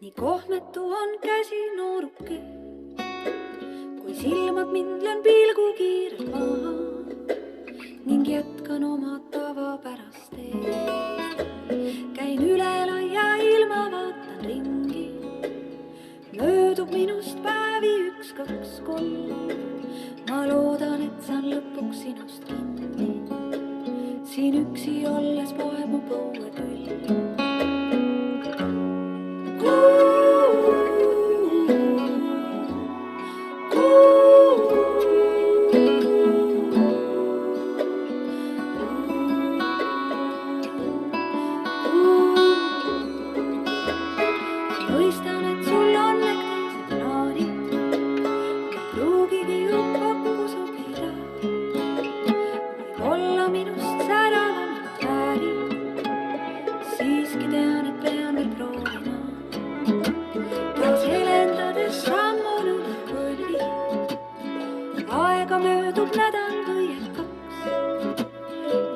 nii kohmetu on käsi nooruke, kui silmad mind löön pilgu kiirelt maha ning jätkan oma tavapärast teed. Käin üle laia ilma, vaatan ringi, möödub minust päevi 1, 2, 3. Ma loodan, et saan lõpuks sinust kinni, siin üksi olles poeb mu põue küll. Mõistan, et sul on need teised plaanid, ei pruugigi ju kokku sobida. Võib-olla minust säravamad väärid, siiski tean, et pean veel proovima. Taas helendades sammun üle kõlli, aega möödub nädal või et 2.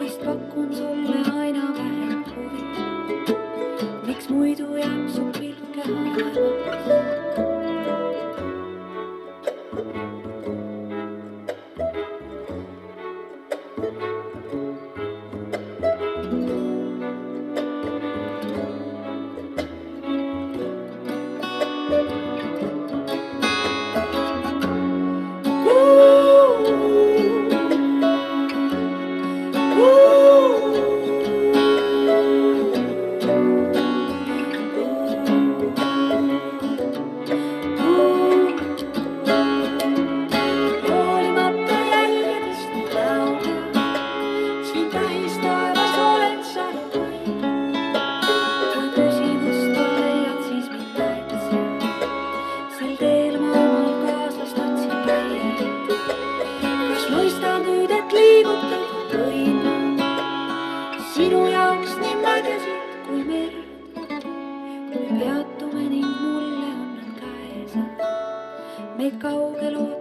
Vist pakun sulle aina vähem huvi, miks muidu jääb su pilke haaremaks. Mõistan nüüd, et liigutada võin sinu jaoks nii mägesid kui merd. Kui peatume ning mulle on nad käes, meid kaugel ootavad.